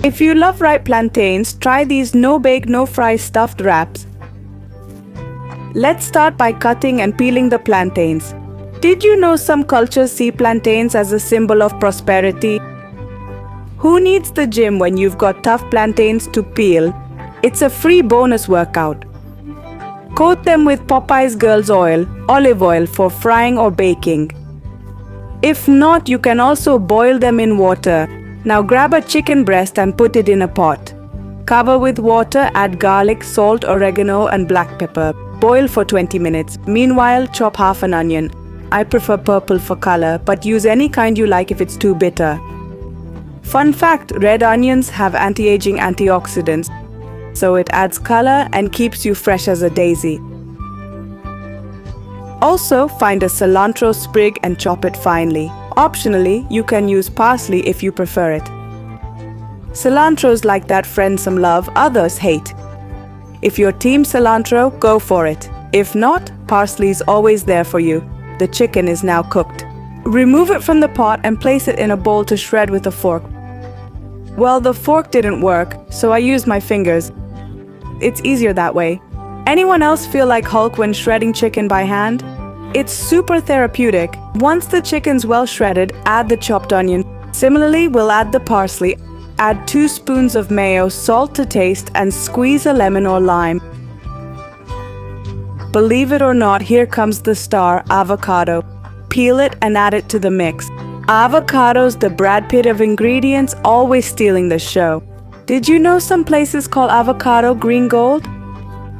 If you love ripe plantains, try these no-bake, no-fry stuffed wraps. Let's start by cutting and peeling the plantains. Did you know some cultures see plantains as a symbol of prosperity? Who needs the gym when you've got tough plantains to peel? It's a free bonus workout. Coat them with Popeye's Girls Oil, olive oil for frying or baking. If not, you can also boil them in water. Now grab a chicken breast and put it in a pot. Cover with water, add garlic, salt, oregano and black pepper. Boil for 20 minutes. Meanwhile, chop half an onion. I prefer purple for color, but use any kind you like if it's too bitter. Fun fact, red onions have anti-aging antioxidants, so it adds color and keeps you fresh as a daisy. Also, find a cilantro sprig and chop it finely. Optionally, you can use parsley if you prefer it. Cilantros like that friend some love, others hate. If you're team cilantro, go for it. If not, parsley is always there for you. The chicken is now cooked. Remove it from the pot and place it in a bowl to shred with a fork. Well, the fork didn't work, so I used my fingers. It's easier that way. Anyone else feel like Hulk when shredding chicken by hand? It's super therapeutic. Once the chicken's well shredded, add the chopped onion. Similarly, we'll add the parsley. Add 2 spoons of mayo, salt to taste, and squeeze a lemon or lime. Believe it or not, here comes the star, avocado. Peel it and add it to the mix. Avocado's the Brad Pitt of ingredients, always stealing the show. Did you know some places call avocado green gold?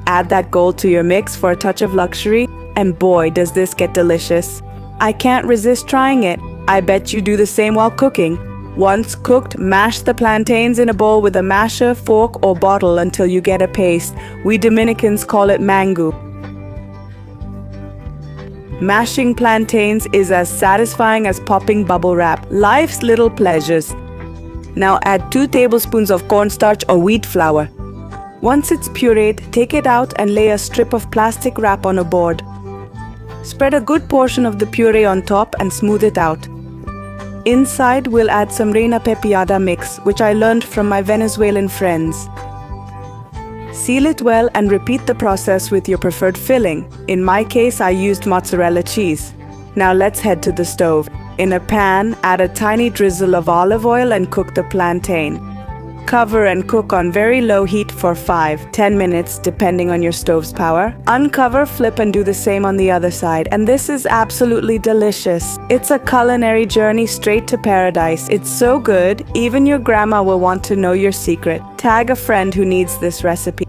Add that gold to your mix for a touch of luxury, and boy, does this get delicious. I can't resist trying it. I bet you do the same while cooking. Once cooked, mash the plantains in a bowl with a masher, fork, or bottle until you get a paste. We Dominicans call it mango. Mashing plantains is as satisfying as popping bubble wrap. Life's little pleasures. Now add 2 tablespoons of cornstarch or wheat flour. Once it's pureed, take it out and lay a strip of plastic wrap on a board. Spread a good portion of the puree on top and smooth it out. Inside, we'll add some reina pepiada mix, which I learned from my Venezuelan friends. Seal it well and repeat the process with your preferred filling. In my case, I used mozzarella cheese. Now let's head to the stove. In a pan, add a tiny drizzle of olive oil and cook the plantain. Cover and cook on very low heat for 5-10 minutes depending on your stove's power. Uncover, flip and do the same on the other side, and this is absolutely delicious. It's a culinary journey straight to paradise. It's so good, even your grandma will want to know your secret. Tag a friend who needs this recipe.